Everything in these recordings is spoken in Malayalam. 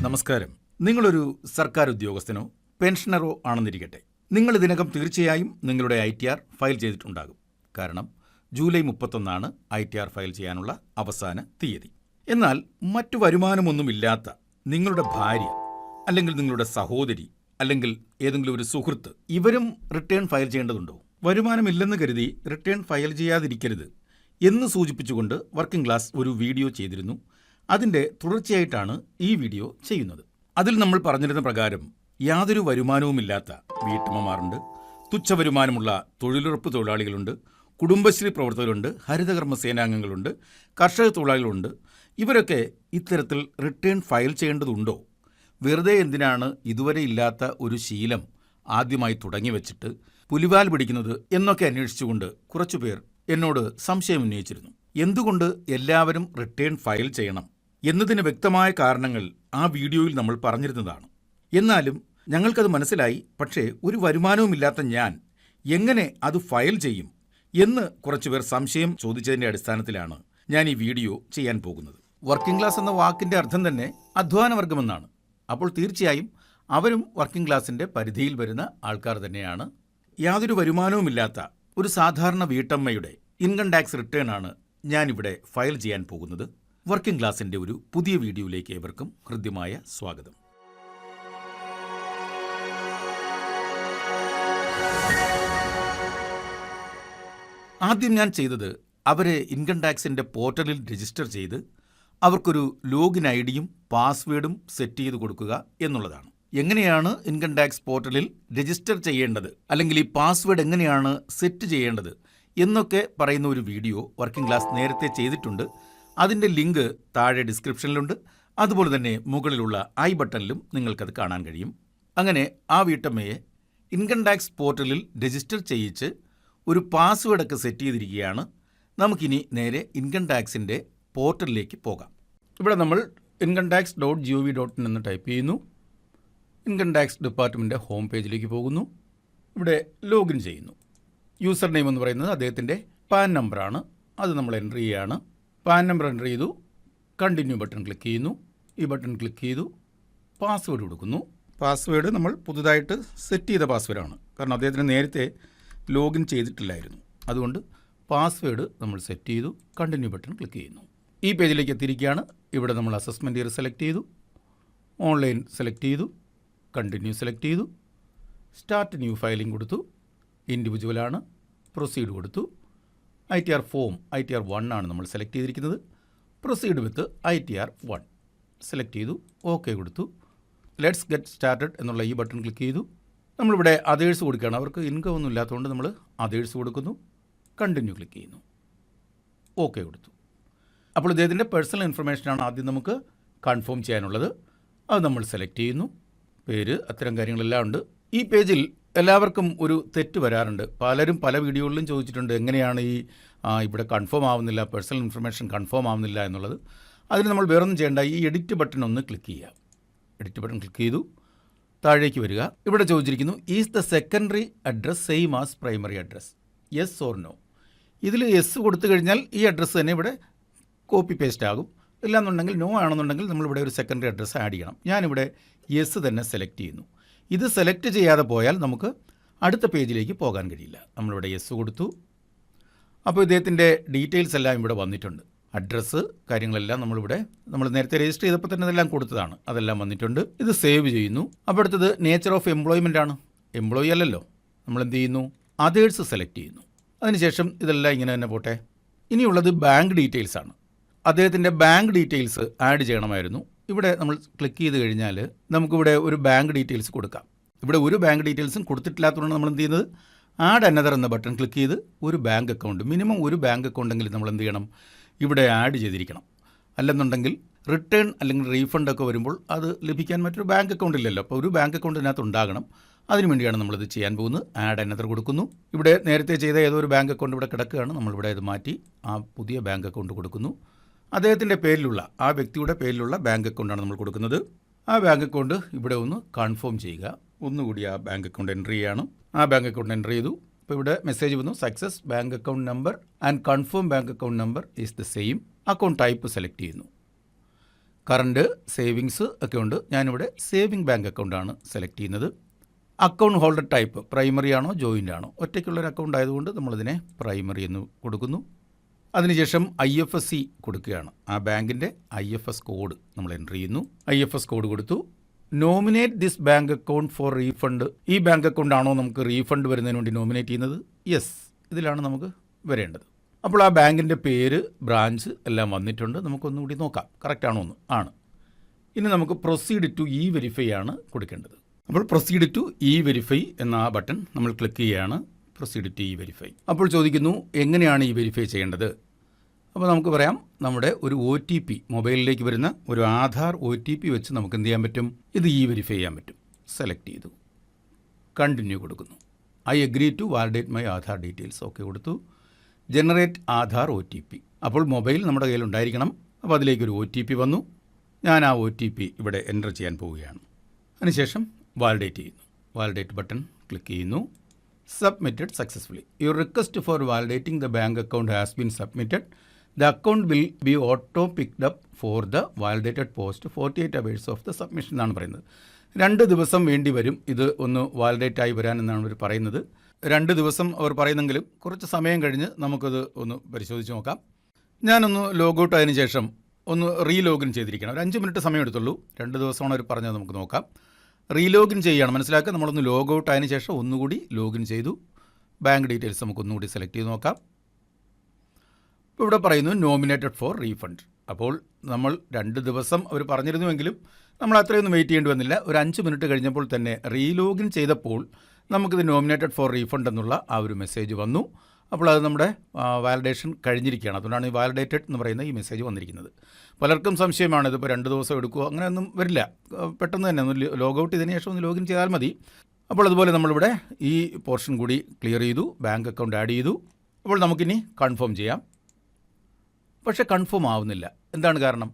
നമസ്കാരം. നിങ്ങളൊരു സർക്കാർ ഉദ്യോഗസ്ഥനോ പെൻഷനറോ ആണെന്നിരിക്കട്ടെ. നിങ്ങൾ ഇതിനകം തീർച്ചയായും നിങ്ങളുടെ ITR ഫയൽ ചെയ്തിട്ടുണ്ടാകും. കാരണം ജൂലൈ 31 ITR ഫയൽ ചെയ്യാനുള്ള അവസാന തീയതി. എന്നാൽ മറ്റു വരുമാനമൊന്നുമില്ലാത്ത നിങ്ങളുടെ ഭാര്യ അല്ലെങ്കിൽ നിങ്ങളുടെ സഹോദരി അല്ലെങ്കിൽ ഏതെങ്കിലും ഒരു സുഹൃത്ത് ഇവരും റിട്ടേൺ ഫയൽ ചെയ്യേണ്ടതുണ്ടോ? വരുമാനമില്ലെന്ന് കരുതി റിട്ടേൺ ഫയൽ ചെയ്യാതിരിക്കരുത് എന്ന് സൂചിപ്പിച്ചുകൊണ്ട് വർക്കിംഗ് ക്ലാസ് ഒരു വീഡിയോ ചെയ്തിരുന്നു. അതിൻ്റെ തുടർച്ചയായിട്ടാണ് ഈ വീഡിയോ ചെയ്യുന്നത്. അതിൽ നമ്മൾ പറഞ്ഞിരുന്ന പ്രകാരം യാതൊരു വരുമാനവുമില്ലാത്ത വീട്ടമ്മമാരുണ്ട്, തുച്ഛവരുമാനമുള്ള തൊഴിലുറപ്പ് തൊഴിലാളികളുണ്ട്, കുടുംബശ്രീ പ്രവർത്തകരുണ്ട്, ഹരിതകർമ്മ സേനാംഗങ്ങളുണ്ട്, കർഷക തൊഴിലാളികളുണ്ട്. ഇവരൊക്കെ ഇത്തരത്തിൽ റിട്ടേൺ ഫയൽ ചെയ്യേണ്ടതുണ്ടോ? വെറുതെ എന്തിനാണ് ഇതുവരെ ഇല്ലാത്ത ഒരു ശീലം ആദ്യമായി തുടങ്ങി വെച്ചിട്ട് പുലിവാൽ പിടിക്കുന്നത് എന്നൊക്കെ അന്വേഷിച്ചുകൊണ്ട് കുറച്ചുപേർ എന്നോട് സംശയം ഉന്നയിച്ചിരുന്നു. എന്തുകൊണ്ട് എല്ലാവരും റിട്ടേൺ ഫയൽ ചെയ്യണം എന്നതിന് വ്യക്തമായ കാരണങ്ങൾ ആ വീഡിയോയിൽ നമ്മൾ പറഞ്ഞിരുന്നതാണ്. എന്നാലും ഞങ്ങൾക്കത് മനസ്സിലായി. പക്ഷേ ഒരു വരുമാനവുമില്ലാത്ത ഞാൻ എങ്ങനെ അത് ഫയൽ ചെയ്യും എന്ന് കുറച്ചുപേർ സംശയം ചോദിച്ചതിൻ്റെ അടിസ്ഥാനത്തിലാണ് ഞാൻ ഈ വീഡിയോ ചെയ്യാൻ പോകുന്നത്. വർക്കിംഗ് ക്ലാസ് എന്ന വാക്കിൻ്റെ അർത്ഥം തന്നെ അധ്വാനവർഗമെന്നാണ്. അപ്പോൾ തീർച്ചയായും അവരും വർക്കിംഗ് ക്ലാസിൻ്റെ പരിധിയിൽ വരുന്ന ആൾക്കാർ തന്നെയാണ്. യാതൊരു വരുമാനവുമില്ലാത്ത ഒരു സാധാരണ വീട്ടമ്മയുടെ ഇൻകം ടാക്സ് റിട്ടേൺ ആണ് ഞാനിവിടെ ഫയൽ ചെയ്യാൻ പോകുന്നത്. വർക്കിംഗ് ക്ലാസിൻ്റെ ഒരു പുതിയ വീഡിയോയിലേക്ക് ഏവർക്കും ഹൃദ്യമായ സ്വാഗതം. ആദ്യം ഞാൻ ചെയ്തത് അവരെ ഇൻകം ടാക്സിൻ്റെ പോർട്ടലിൽ രജിസ്റ്റർ ചെയ്ത് അവർക്കൊരു ലോഗിൻ ഐഡിയും പാസ്വേഡും സെറ്റ് ചെയ്ത് കൊടുക്കുക എന്നുള്ളതാണ്. എങ്ങനെയാണ് ഇൻകം ടാക്സ് പോർട്ടലിൽ രജിസ്റ്റർ ചെയ്യേണ്ടത്, അല്ലെങ്കിൽ ഈ പാസ്വേഡ് എങ്ങനെയാണ് സെറ്റ് ചെയ്യേണ്ടത് എന്നൊക്കെ പറയുന്ന ഒരു വീഡിയോ വർക്കിംഗ് ക്ലാസ് നേരത്തെ ചെയ്തിട്ടുണ്ട്. അതിൻ്റെ ലിങ്ക് താഴെ ഡിസ്ക്രിപ്ഷനിലുണ്ട്. അതുപോലെ തന്നെ മുകളിലുള്ള ഐ ബട്ടണിലും നിങ്ങൾക്കത് കാണാൻ കഴിയും. അങ്ങനെ ആ വീട്ടമ്മയെ ഇൻകം ടാക്സ് പോർട്ടലിൽ രജിസ്റ്റർ ചെയ്യിച്ച് ഒരു പാസ്വേഡൊക്കെ സെറ്റ് ചെയ്തിരിക്കുകയാണ്. നമുക്കിനി നേരെ ഇൻകം ടാക്സിൻ്റെ പോർട്ടലിലേക്ക് പോകാം. ഇവിടെ നമ്മൾ incometax.gov.in എന്ന് ടൈപ്പ് ചെയ്യുന്നു. ഇൻകം ടാക്സ് ഡിപ്പാർട്ട്മെൻറ്റ് ഹോം പേജിലേക്ക് പോകുന്നു. ഇവിടെ ലോഗിൻ ചെയ്യുന്നു. യൂസർ നെയിം എന്ന് പറയുന്നത് അദ്ദേഹത്തിൻ്റെ പാൻ നമ്പറാണ്. അത് നമ്മൾ എൻ്റർ ചെയ്യുകയാണ്. പാൻ നമ്പർ എൻ്റർ ചെയ്തു. കണ്ടിന്യൂ ബട്ടൺ ക്ലിക്ക് ചെയ്യുന്നു. ഈ ബട്ടൺ ക്ലിക്ക് ചെയ്തു. പാസ്വേഡ് കൊടുക്കുന്നു. പാസ്വേഡ് നമ്മൾ പുതുതായിട്ട് സെറ്റ് ചെയ്ത പാസ്വേഡാണ്. കാരണം അദ്ദേഹത്തിന് നേരത്തെ ലോഗിൻ ചെയ്തിട്ടില്ലായിരുന്നു. അതുകൊണ്ട് പാസ്വേഡ് നമ്മൾ സെറ്റ് ചെയ്തു. കണ്ടിന്യൂ ബട്ടൺ ക്ലിക്ക് ചെയ്യുന്നു. ഈ പേജിലേക്ക് എത്തിയിരിക്കുകയാണ്. ഇവിടെ നമ്മൾ അസസ്മെൻറ്റ് ഇയർ സെലക്ട് ചെയ്തു. ഓൺലൈൻ സെലക്ട് ചെയ്തു. കണ്ടിന്യൂ സെലക്ട് ചെയ്തു. സ്റ്റാർട്ട് ന്യൂ ഫയലിംഗ് കൊടുത്തു. ഇൻഡിവിജ്വലാണ്. പ്രൊസീഡ് കൊടുത്തു. ITR ഫോം ITR 1 ആണ് നമ്മൾ സെലക്ട് ചെയ്തിരിക്കുന്നത്. പ്രൊസീഡ് വിത്ത് ITR 1 സെലക്ട് ചെയ്തു. ഓക്കെ കൊടുത്തു. ലെറ്റ്സ് ഗെറ്റ് സ്റ്റാർട്ടഡ് എന്നുള്ള ഈ ബട്ടൺ ക്ലിക്ക് ചെയ്തു. നമ്മളിവിടെ അതേഴ്സ് കൊടുക്കുകയാണ്. അവർക്ക് ഇൻകം ഒന്നും ഇല്ലാത്തതുകൊണ്ട് നമ്മൾ അതേഴ്സ് കൊടുക്കുന്നു. കണ്ടിന്യൂ ക്ലിക്ക് ചെയ്യുന്നു. ഓക്കെ കൊടുത്തു. അപ്പോൾ ഇദ്ദേഹത്തിൻ്റെ പേഴ്സണൽ ഇൻഫർമേഷനാണ് ആദ്യം നമുക്ക് കൺഫേം ചെയ്യാനുള്ളത്. അത് നമ്മൾ സെലക്ട് ചെയ്യുന്നു. പേര്, അത്തരം കാര്യങ്ങളെല്ലാം ഉണ്ട്. ഈ പേജിൽ എല്ലാവർക്കും ഒരു തെറ്റ് വരാറുണ്ട്. പലരും പല വീഡിയോകളിലും ചോദിച്ചിട്ടുണ്ട് എങ്ങനെയാണ് ഇവിടെ കൺഫേം ആവുന്നില്ല, പേഴ്സണൽ ഇൻഫർമേഷൻ കൺഫേം ആവുന്നില്ല എന്നുള്ളത്. അതിന് നമ്മൾ വേറൊന്നും ചെയ്യേണ്ട. ഈ എഡിറ്റ് ബട്ടൺ ഒന്ന് ക്ലിക്ക് ചെയ്യുക. എഡിറ്റ് ബട്ടൺ ക്ലിക്ക് ചെയ്തു. താഴേക്ക് വരിക. ഇവിടെ ചോദിച്ചിരിക്കുന്നു is the secondary address same as primary address, yes or no. ഇതിൽ യെസ് കൊടുത്തു കഴിഞ്ഞാൽ ഈ അഡ്രസ്സ് തന്നെ ഇവിടെ കോപ്പി പേസ്റ്റ് ആകും. ഇല്ലാന്നുണ്ടെങ്കിൽ നോ ആണെന്നുണ്ടെങ്കിൽ നമ്മളിവിടെ ഒരു സെക്കൻഡറി അഡ്രസ്സ് ആഡ് ചെയ്യണം. ഞാനിവിടെ യെസ് തന്നെ സെലക്ട് ചെയ്യുന്നു. ഇത് സെലക്ട് ചെയ്യാതെ പോയാൽ നമുക്ക് അടുത്ത പേജിലേക്ക് പോകാൻ കഴിയില്ല. നമ്മളിവിടെ യെസ് കൊടുത്തു. അപ്പോൾ ഇദ്ദേഹത്തിൻ്റെ ഡീറ്റെയിൽസ് എല്ലാം ഇവിടെ വന്നിട്ടുണ്ട്. അഡ്രസ്സ് കാര്യങ്ങളെല്ലാം നമ്മൾ നേരത്തെ രജിസ്റ്റർ ചെയ്തപ്പോൾ തന്നെ ഇതെല്ലാം കൊടുത്തതാണ്. അതെല്ലാം വന്നിട്ടുണ്ട്. ഇത് സേവ് ചെയ്യുന്നു. അപ്പോൾ അടുത്തത് നേച്ചർ ഓഫ് എംപ്ലോയ്മെൻ്റ് ആണ്. എംപ്ലോയി അല്ലല്ലോ. നമ്മൾ എന്ത് ചെയ്യുന്നു? അതേഴ്സ് സെലക്ട് ചെയ്യുന്നു. അതിനുശേഷം ഇതെല്ലാം ഇങ്ങനെ തന്നെ പോട്ടെ. ഇനിയുള്ളത് ബാങ്ക് ഡീറ്റെയിൽസ് ആണ്. അദ്ദേഹത്തിൻ്റെ ബാങ്ക് ഡീറ്റെയിൽസ് ആഡ് ചെയ്യണമായിരുന്നു. ഇവിടെ നമ്മൾ ക്ലിക്ക് ചെയ്ത് കഴിഞ്ഞാൽ നമുക്കിവിടെ ഒരു ബാങ്ക് ഡീറ്റെയിൽസ് കൊടുക്കാം. ഇവിടെ ഒരു ബാങ്ക് ഡീറ്റെയിൽസും കൊടുത്തിട്ടില്ലാത്തതുകൊണ്ട് നമ്മൾ എന്ത് ചെയ്യുന്നത്, ആഡ് അനദർ എന്ന ബട്ടൺ ക്ലിക്ക് ചെയ്ത് ഒരു ബാങ്ക് അക്കൗണ്ട്, മിനിമം ഒരു ബാങ്ക് അക്കൗണ്ടെങ്കിലും നമ്മൾ എന്ത് ചെയ്യണം, ഇവിടെ ആഡ് ചെയ്തിരിക്കണം. അല്ലെന്നുണ്ടെങ്കിൽ റിട്ടേൺ അല്ലെങ്കിൽ റീഫണ്ട് ഒക്കെ വരുമ്പോൾ അത് ലഭിക്കാൻ മറ്റൊരു ബാങ്ക് അക്കൗണ്ട് ഇല്ലല്ലോ. അപ്പോൾ ഒരു ബാങ്ക് അക്കൗണ്ട് ഇതിനകത്ത് ഉണ്ടാകണം. അതിനുവേണ്ടിയാണ് നമ്മളിത് ചെയ്യാൻ പോകുന്നത്. ആഡ് അനദർ കൊടുക്കുന്നു. ഇവിടെ നേരത്തെ ചെയ്ത ഏതോ ഒരു ബാങ്ക് അക്കൗണ്ട് ഇവിടെ കിടക്കുകയാണ്. നമ്മളിവിടെ ഇത് മാറ്റി ആ പുതിയ ബാങ്ക് അക്കൗണ്ട് കൊടുക്കുന്നു. അദ്ദേഹത്തിൻ്റെ പേരിലുള്ള, ആ വ്യക്തിയുടെ പേരിലുള്ള ബാങ്ക് അക്കൗണ്ടാണ് നമ്മൾ കൊടുക്കുന്നത്. ആ ബാങ്ക് അക്കൗണ്ട് ഇവിടെ ഒന്ന് കൺഫേം ചെയ്യുക. ഒന്നുകൂടി ആ ബാങ്ക് അക്കൗണ്ട് എൻ്റർ ചെയ്യുകയാണ്. ആ ബാങ്ക് അക്കൗണ്ട് എൻ്റർ ചെയ്തു. അപ്പോൾ ഇവിടെ മെസ്സേജ് വന്നു, success bank account number and confirm bank account number is the same. Account type select ചെയ്യുന്നു. കറണ്ട്, സേവിങ്സ് ഒക്കെ ഉണ്ട്. ഞാനിവിടെ സേവിങ് ബാങ്ക് അക്കൗണ്ടാണ് സെലക്ട് ചെയ്യുന്നത്. അക്കൗണ്ട് ഹോൾഡർ ടൈപ്പ് പ്രൈമറി ആണോ ജോയിൻ്റ് ആണോ? ഒറ്റയ്ക്കുള്ളൊരു അക്കൗണ്ട് ആയതുകൊണ്ട് നമ്മളിതിനെ പ്രൈമറി എന്ന് കൊടുക്കുന്നു. അതിനുശേഷം IFSC കൊടുക്കുകയാണ്. ആ ബാങ്കിൻ്റെ IFS കോഡ് നമ്മൾ എൻ്റർ ചെയ്യുന്നു. IFS കോഡ് കൊടുത്തു. Nominate this bank account for refund. ഈ ബാങ്ക് അക്കൗണ്ട് ആണോ നമുക്ക് റീഫണ്ട് വരുന്നതിന് വേണ്ടി നോമിനേറ്റ് ചെയ്യുന്നത്? യെസ്, ഇതിലാണ് നമുക്ക് വരേണ്ടത്. അപ്പോൾ ആ ബാങ്കിൻ്റെ പേര്, ബ്രാഞ്ച് എല്ലാം വന്നിട്ടുണ്ട്. നമുക്കൊന്നുകൂടി നോക്കാം കറക്റ്റ് ആണോ എന്ന്. ആണ്. ഇനി നമുക്ക് പ്രൊസീഡ് ടു വെരിഫൈ ആണ് കൊടുക്കേണ്ടത്. അപ്പോൾ പ്രൊസീഡ് ടു വെരിഫൈ എന്ന ആ ബട്ടൺ നമ്മൾ ക്ലിക്ക് ചെയ്യുകയാണ്. Proceed to verify. അപ്പോൾ ചോദിക്കുന്നു എങ്ങനെയാണ് വെരിഫൈ ചെയ്യേണ്ടത്. അപ്പോൾ നമുക്ക് പറയാം, നമ്മുടെ ഒരു OTP മൊബൈലിലേക്ക് വരുന്ന ഒരു ആധാർ OTP വെച്ച് നമുക്ക് എന്ത് ചെയ്യാൻ പറ്റും? ഇത് വെരിഫൈ ചെയ്യാൻ പറ്റും. സെലക്ട് ചെയ്തു, കണ്ടിന്യൂ കൊടുക്കുന്നു. I agree to validate my Aadhaar details. Okay കൊടുത്തു. Generate Aadhaar OTP. അപ്പോൾ മൊബൈൽ നമ്മുടെ കയ്യിൽ ഉണ്ടായിരിക്കണം. അപ്പോൾ അതിലേക്കൊരു OTP വന്നു. ഞാൻ ആ OTP ഇവിടെ എൻ്റർ ചെയ്യാൻ പോവുകയാണ്. അതിനുശേഷം വാലിഡേറ്റ് ചെയ്യുന്നു. വാലിഡേറ്റ് ബട്ടൺ ക്ലിക്ക് ചെയ്യുന്നു. Submitted successfully. Your request for validating the bank account has been submitted. The account will be auto picked up for the validated post 48 hours of the submission എന്നാണ് പറയുന്നത്. 2 ദിവസം വേണ്ടി വരും ഇത് ഒന്ന് വാലിഡേറ്റ് ആയി വരാൻ എന്നാണ് അവർ പറയുന്നത്. 2 ദിവസം അവർ പറയുന്നെങ്കിലും കുറച്ച് സമയം കഴിഞ്ഞ് നമുക്കത് ഒന്ന് പരിശോധിച്ച് നോക്കാം. ഞാനൊന്ന് ലോഗൗട്ട് ആയതിനു ശേഷം ഒന്ന് റീലോഗിൻ ചെയ്തിരിക്കണം. ഒരു 5 മിനിറ്റ് സമയം എടുത്തുള്ളൂ. 2 ദിവസമാണ് അവർ പറഞ്ഞത്. നമുക്ക് നോക്കാം. റീലോഗിൻ ചെയ്യുകയാണ്. മനസ്സിലാക്കുക, നമ്മളൊന്ന് ലോഗൗട്ട് ആയതിനു ശേഷം ഒന്നുകൂടി ലോഗിൻ ചെയ്തു. ബാങ്ക് ഡീറ്റെയിൽസ് നമുക്കൊന്നുകൂടി സെലക്ട് ചെയ്ത് നോക്കാം. ഇപ്പോൾ ഇവിടെ പറയുന്നു നോമിനേറ്റഡ് ഫോർ റീഫണ്ട്. അപ്പോൾ നമ്മൾ 2 ദിവസം അവർ പറഞ്ഞിരുന്നുവെങ്കിലും നമ്മൾ അത്രയൊന്നും വെയിറ്റ് ചെയ്യേണ്ടി വന്നില്ല. ഒരു 5 മിനിറ്റ് കഴിഞ്ഞപ്പോൾ തന്നെ റീലോഗിൻ ചെയ്തപ്പോൾ നമുക്കിത് നോമിനേറ്റഡ് ഫോർ റീഫണ്ട് എന്നുള്ള ആ ഒരു മെസ്സേജ് വന്നു. അപ്പോൾ അത് നമ്മുടെ വാലിഡേഷൻ കഴിഞ്ഞിരിക്കുകയാണ്. അതുകൊണ്ടാണ് ഈ വാലിഡേറ്റഡ് എന്ന് പറയുന്ന ഈ മെസ്സേജ് വന്നിരിക്കുന്നത്. പലർക്കും സംശയമാണ് ഇതിപ്പോൾ 2 ദിവസം എടുക്കുമോ? അങ്ങനെയൊന്നും വരില്ല. പെട്ടെന്ന് തന്നെ ഒന്ന് ലോഗൗട്ട് ചെയ്തതിന് ശേഷം ഒന്ന് ലോഗിൻ ചെയ്താൽ മതി. അപ്പോൾ അതുപോലെ നമ്മളിവിടെ ഈ പോർഷൻ കൂടി ക്ലിയർ ചെയ്തു. ബാങ്ക് അക്കൗണ്ട് ആഡ് ചെയ്തു. അപ്പോൾ നമുക്കിനി കൺഫേം ചെയ്യാം. പക്ഷേ കൺഫേം ആവുന്നില്ല. എന്താണ് കാരണം?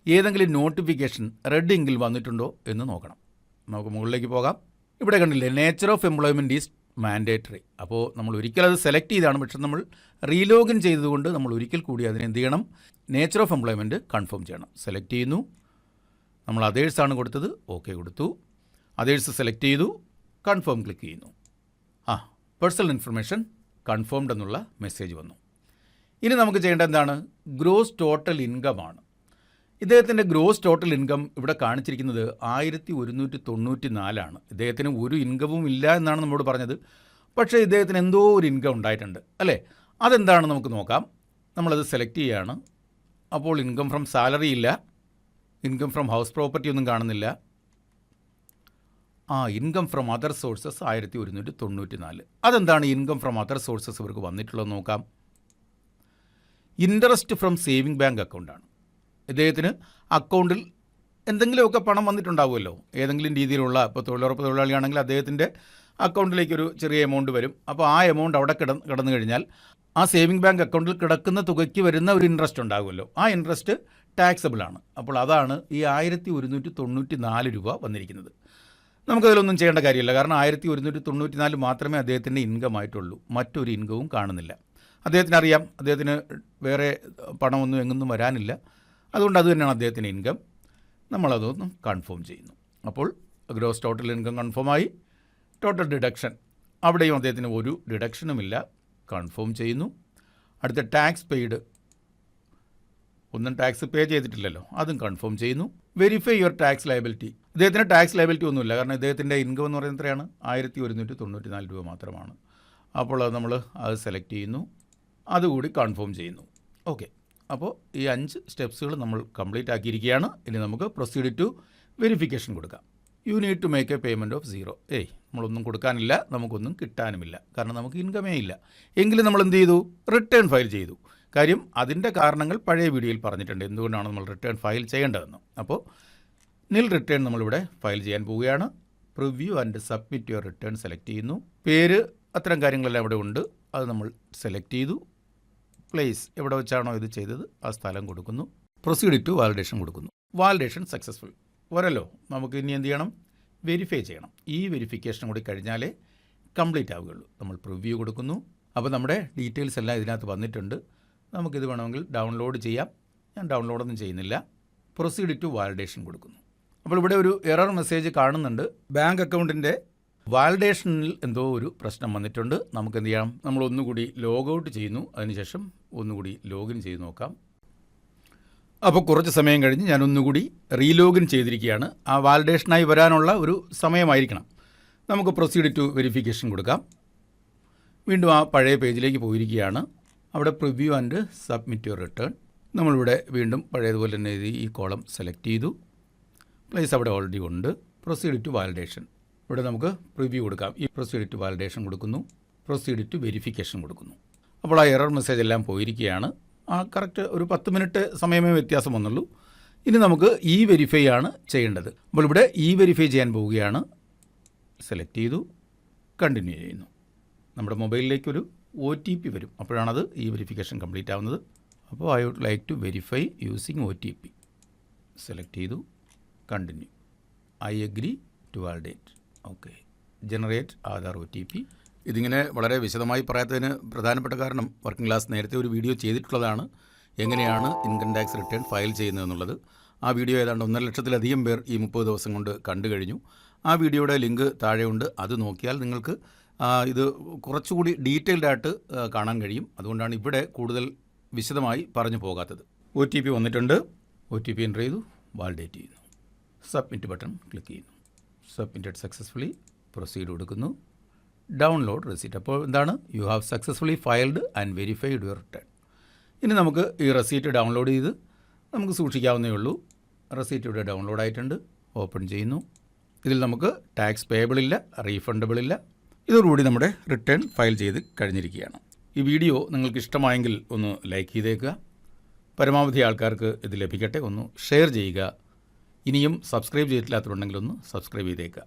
ഏതെങ്കിലും നോട്ടിഫിക്കേഷൻ റെഡ് ഇങ്കിൽ വന്നിട്ടുണ്ടോ എന്ന് നോക്കണം. നമുക്ക് മുകളിലേക്ക് പോകാം. ഇവിടെ കണ്ടില്ലേ, nature of employment is mandatory. അപ്പോൾ നമ്മൾ ഒരിക്കൽ അത് സെലക്ട് ചെയ്താണ്. പക്ഷെ നമ്മൾ റീലോഗിൻ ചെയ്തതുകൊണ്ട് നമ്മൾ ഒരിക്കൽ കൂടി അതിനെ എന്ത് ചെയ്യണം? നേച്ചർ ഓഫ് എംപ്ലോയ്മെൻറ്റ് കൺഫേം ചെയ്യണം. സെലക്ട് ചെയ്യുന്നു. നമ്മൾ അതേഴ്സാണ് കൊടുത്തത്. ഓക്കെ കൊടുത്തു. അതേഴ്സ് സെലക്ട് ചെയ്തു. കൺഫേം ക്ലിക്ക് ചെയ്യുന്നു. പേഴ്സണൽ ഇൻഫർമേഷൻ കൺഫേംഡ് എന്നുള്ള മെസ്സേജ് വന്നു. ഇനി നമുക്ക് ചെയ്യേണ്ടത് എന്താണ്? ഗ്രോസ് ടോട്ടൽ ഇൻകം ആണ്. ഇദ്ദേഹത്തിൻ്റെ ഗ്രോസ് ടോട്ടൽ ഇൻകം ഇവിടെ കാണിച്ചിരിക്കുന്നത് 1194 ഇദ്ദേഹത്തിന് ഒരു ഇൻകവും ഇല്ല എന്നാണ് നമ്മോട് പറഞ്ഞത്. പക്ഷേ ഇദ്ദേഹത്തിന് എന്തോ ഒരു ഇൻകം ഉണ്ടായിട്ടുണ്ട് അല്ലേ? അതെന്താണ് നമുക്ക് നോക്കാം. നമ്മളത് സെലക്ട് ചെയ്യുകയാണ്. അപ്പോൾ ഇൻകം ഫ്രം സാലറി ഇല്ല, ഇൻകം ഫ്രം ഹൗസ് പ്രോപ്പർട്ടി ഒന്നും കാണുന്നില്ല. Income from other sources 1194. അതെന്താണ് ഇൻകം ഫ്രം അതർ സോഴ്സസ് ഇവർക്ക് വന്നിട്ടുള്ളത് നോക്കാം. ഇൻട്രസ്റ്റ് ഫ്രം സേവിങ് ബാങ്ക് അക്കൗണ്ടാണ്. ഇദ്ദേഹത്തിന് അക്കൗണ്ടിൽ എന്തെങ്കിലുമൊക്കെ പണം വന്നിട്ടുണ്ടാവുമല്ലോ, ഏതെങ്കിലും രീതിയിലുള്ള. ഇപ്പോൾ തൊഴിലുറപ്പ് തൊഴിലാളിയാണെങ്കിൽ അദ്ദേഹത്തിൻ്റെ അക്കൗണ്ടിലേക്കൊരു ചെറിയ എമൗണ്ട് വരും. അപ്പോൾ ആ എമൗണ്ട് അവിടെ കിടന്നു കഴിഞ്ഞാൽ ആ സേവിങ് ബാങ്ക് അക്കൗണ്ടിൽ കിടക്കുന്ന തുകയ്ക്ക് വരുന്ന ഒരു ഇൻട്രസ്റ്റ് ഉണ്ടാകുമല്ലോ. ആ ഇൻട്രസ്റ്റ് ടാക്സബിളാണ്. അപ്പോൾ അതാണ് ഈ 1194 രൂപ വന്നിരിക്കുന്നത്. നമുക്കതിലൊന്നും ചെയ്യേണ്ട കാര്യമില്ല. കാരണം 1194 മാത്രമേ അദ്ദേഹത്തിൻ്റെ ഇൻകം ആയിട്ടുള്ളൂ. മറ്റൊരു ഇൻകവും കാണുന്നില്ല. അദ്ദേഹത്തിന് അറിയാം, അദ്ദേഹത്തിന് വേറെ പണമൊന്നും എങ്ങൊന്നും വരാനില്ല. അതുകൊണ്ട് അത് തന്നെയാണ് അദ്ദേഹത്തിൻ്റെ ഇൻകം. നമ്മളതൊന്നും കൺഫേം ചെയ്യുന്നു. അപ്പോൾ ഗ്രോസ് ടോട്ടൽ ഇൻകം കൺഫേമായി. ടോട്ടൽ ഡിഡക്ഷൻ, അവിടെയും അദ്ദേഹത്തിന് ഒരു ഡിഡക്ഷനുമില്ല. കൺഫേം ചെയ്യുന്നു. അടുത്ത ടാക്സ് പെയ്ഡ്, ഒന്നും ടാക്സ് പേ ചെയ്തിട്ടില്ലല്ലോ, അതും കൺഫേം ചെയ്യുന്നു. Verify your tax liability. ഇദ്ദേഹത്തിന് ടാക്സ് ലയബിലിറ്റി ഒന്നുമില്ല. കാരണം ഇദ്ദേഹത്തിൻ്റെ ഇൻകം എന്ന് പറയുന്നത് എത്രയാണ്? 1194 രൂപ മാത്രമാണ്. അപ്പോൾ നമ്മൾ അത് സെലക്ട് ചെയ്യുന്നു. അതുകൂടി കൺഫേം ചെയ്യുന്നു. ഓക്കെ, അപ്പോൾ ഈ 5 സ്റ്റെപ്സുകൾ നമ്മൾ കംപ്ലീറ്റ് ആക്കിയിരിക്കുകയാണ്. ഇനി നമുക്ക് പ്രൊസീഡ് ടു വെരിഫിക്കേഷൻ കൊടുക്കാം. You need to make a payment of 0. നമ്മളൊന്നും കൊടുക്കാനില്ല, നമുക്കൊന്നും കിട്ടാനുമില്ല. കാരണം നമുക്ക് ഇൻകമേ ഇല്ല. എങ്കിലും നമ്മൾ എന്ത് ചെയ്തു? റിട്ടേൺ ഫയൽ ചെയ്തു. കാര്യം അതിൻ്റെ കാരണങ്ങൾ പഴയ വീഡിയോയിൽ പറഞ്ഞിട്ടുണ്ട്, എന്തുകൊണ്ടാണ് നമ്മൾ റിട്ടേൺ ഫയൽ ചെയ്യേണ്ടതെന്ന്. അപ്പോൾ നിൽ റിട്ടേൺ നമ്മളിവിടെ ഫയൽ ചെയ്യാൻ പോവുകയാണ്. Preview and submit your return select ചെയ്യുന്നു. പേര്, അത്തരം കാര്യങ്ങളെല്ലാം ഇവിടെ ഉണ്ട്. അത് നമ്മൾ സെലക്ട് ചെയ്തു. പ്ലേസ്, എവിടെ വെച്ചാണോ ഇത് ചെയ്തത് ആ സ്ഥലം കൊടുക്കുന്നു. പ്രൊസീഡ് ടു വാലിഡേഷൻ കൊടുക്കുന്നു. വാലിഡേഷൻ സക്സസ്ഫുൾ വരല്ലോ. നമുക്ക് ഇനി എന്ത് ചെയ്യണം? വെരിഫൈ ചെയ്യണം. ഈ വെരിഫിക്കേഷൻ കൂടി കഴിഞ്ഞാലേ കംപ്ലീറ്റ് ആവുകയുള്ളൂ. നമ്മൾ പ്രിവ്യൂ കൊടുക്കുന്നു. അപ്പോൾ നമ്മുടെ ഡീറ്റെയിൽസ് എല്ലാം ഇതിനകത്ത് വന്നിട്ടുണ്ട്. നമുക്കിത് വേണമെങ്കിൽ ഡൗൺലോഡ് ചെയ്യാം. ഞാൻ ഡൗൺലോഡൊന്നും ചെയ്യുന്നില്ല. പ്രൊസീഡ് ടു വാലിഡേഷൻ കൊടുക്കുന്നു. അപ്പോൾ ഇവിടെ ഒരു എറർ മെസ്സേജ് കാണുന്നുണ്ട്. ബാങ്ക് അക്കൗണ്ടിൻ്റെ വാലിഡേഷനിൽ എന്തോ ഒരു പ്രശ്നം വന്നിട്ടുണ്ട്. നമുക്ക് എന്ത് ചെയ്യാം, നമ്മൾ ഒന്നുകൂടി ലോഗ് ഔട്ട് ചെയ്യുന്നു. അതിനുശേഷം ഒന്നുകൂടി ലോഗിൻ ചെയ്ത് നോക്കാം. അപ്പോൾ കുറച്ച് സമയം കഴിഞ്ഞ് ഞാൻ ഒന്നുകൂടി റീലോഗിൻ ചെയ്തിരിക്കുകയാണ്. ആ വാലിഡേഷനായി വരാനുള്ള ഒരു സമയമായിരിക്കണം. നമുക്ക് പ്രൊസീഡ് ടു വെരിഫിക്കേഷൻ കൊടുക്കാം. വീണ്ടും ആ പഴയ പേജിലേക്ക് പോയിരിക്കുകയാണ്. അവിടെ preview and submit your return. നമ്മളിവിടെ വീണ്ടും പഴയതുപോലെ തന്നെ ഈ കോളം സെലക്ട് ചെയ്തു. പ്ലേസ് അവിടെ ഓൾറെഡി ഉണ്ട്. Proceed to validation. ഇവിടെ നമുക്ക് പ്രിവ്യൂ കൊടുക്കാം. ഈ പ്രൊസീഡ് ടു വാലിഡേഷൻ കൊടുക്കുന്നു. പ്രൊസീഡ് ടു വെരിഫിക്കേഷൻ കൊടുക്കുന്നു. അപ്പോൾ ആ എറർ മെസ്സേജ് എല്ലാം പോയിരിക്കുകയാണ്. ആ കറക്റ്റ് ഒരു 10 മിനിറ്റ് സമയമേ വ്യത്യാസം വന്നുള്ളൂ. ഇനി നമുക്ക് ഈ വെരിഫൈ ആണ് ചെയ്യേണ്ടത്. അപ്പോൾ ഇവിടെ ഈ വെരിഫൈ ചെയ്യാൻ പോവുകയാണ്. സെലക്ട് ചെയ്തു, കണ്ടിന്യൂ ചെയ്യുന്നു. നമ്മുടെ മൊബൈലിലേക്കൊരു OTP വരും. അപ്പോഴാണത് ഈ വെരിഫിക്കേഷൻ കംപ്ലീറ്റ് ആവുന്നത്. അപ്പോൾ I would like to verify using OTP. Select ചെയ്തു, continue. I agree to validate. Okay, generate Aadhaar OTP. ഇതിങ്ങനെ വളരെ വിശദമായി പറയാത്തതിന് പ്രധാനപ്പെട്ട കാരണം വർക്കിംഗ് ക്ലാസ് നേരത്തെ ഒരു വീഡിയോ ചെയ്തിട്ടുള്ളതാണ്, എങ്ങനെയാണ് ഇൻകം ടാക്സ് റിട്ടേൺ ഫയൽ ചെയ്യുന്നതെന്നുള്ളത്. ആ വീഡിയോ ഏതാണ്ട് 1.5 ലക്ഷത്തിലധികം പേർ ഈ 30 ദിവസം കൊണ്ട് കണ്ടു കഴിഞ്ഞു. ആ വീഡിയോയുടെ ലിങ്ക് താഴെയുണ്ട്. അത് നോക്കിയാൽ നിങ്ങൾക്ക് ഇത് കുറച്ചുകൂടി ഡീറ്റെയിൽഡ് ആയിട്ട് കാണാൻ കഴിയും. അതുകൊണ്ടാണ് ഇവിടെ കൂടുതൽ വിശദമായി പറഞ്ഞു പോകാത്തത്. OTP വന്നിട്ടുണ്ട്. OTP എൻ്റർ ചെയ്തു, വാലിഡേറ്റ് ചെയ്യുന്നു. സബ്മിറ്റ് ബട്ടൺ ക്ലിക്ക് ചെയ്യുന്നു. Submitted successfully. പ്രൊസീഡ് കൊടുക്കുന്നു. Download receipt. അപ്പോൾ എന്താണ്, you have successfully filed and verified your return. ഇനി നമുക്ക് ഈ റെസീറ്റ് ഡൗൺലോഡ് ചെയ്ത് നമുക്ക് സൂക്ഷിക്കാവുന്നേ ഉള്ളൂ. റെസീറ്റ് ഇവിടെ ഡൗൺലോഡ് ആയിട്ടുണ്ട്. ഓപ്പൺ ചെയ്യുന്നു. ഇതിൽ നമുക്ക് ടാക്സ് പേയബിൾ ഇല്ല, റീഫണ്ടബിൾ ഇല്ല. ഇതോടുകൂടി നമ്മുടെ റിട്ടേൺ ഫയൽ ചെയ്ത് കഴിഞ്ഞിരിക്കുകയാണ്. ഈ വീഡിയോ നിങ്ങൾക്ക് ഇഷ്ടമായെങ്കിൽ ഒന്ന് ലൈക്ക് ചെയ്തേക്കുക. പരമാവധി ആൾക്കാർക്ക് ഇത് ലഭിക്കട്ടെ. ഒന്ന് ഷെയർ ചെയ്യുക. ഇനിയും സബ്സ്ക്രൈബ് ചെയ്തിട്ടില്ലാത്തതുണ്ടെങ്കിൽ ഒന്ന് സബ്സ്ക്രൈബ് ചെയ്തേക്കുക.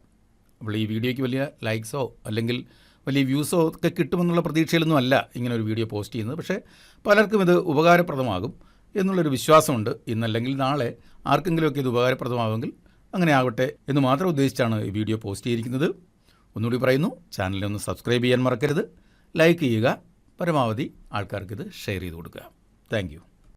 അപ്പോൾ ഈ വീഡിയോയ്ക്ക് വലിയ ലൈക്സോ അല്ലെങ്കിൽ വലിയ വ്യൂസോ ഒക്കെ കിട്ടുമെന്നുള്ള പ്രതീക്ഷയിലൊന്നും അല്ല ഇങ്ങനെ ഒരു വീഡിയോ പോസ്റ്റ് ചെയ്യുന്നത്. പക്ഷേ പലർക്കും ഇത് ഉപകാരപ്രദമാകും എന്നുള്ളൊരു വിശ്വാസമുണ്ട്. ഇന്നല്ലെങ്കിൽ നാളെ ആർക്കെങ്കിലുമൊക്കെ ഇത് ഉപകാരപ്രദമാകുമെങ്കിൽ അങ്ങനെ ആകട്ടെ എന്ന് മാത്രം ഉദ്ദേശിച്ചാണ് ഈ വീഡിയോ പോസ്റ്റ് ചെയ്തിരിക്കുന്നത്. ഒന്നുകൂടി പറയുന്നു, ചാനലിനെ ഒന്ന് സബ്സ്ക്രൈബ് ചെയ്യാൻ മറക്കരുത്. ലൈക്ക് ചെയ്യുക. പരമാവധി ആൾക്കാർക്ക് ഇത് ഷെയർ ചെയ്ത് കൊടുക്കുക. Thank you.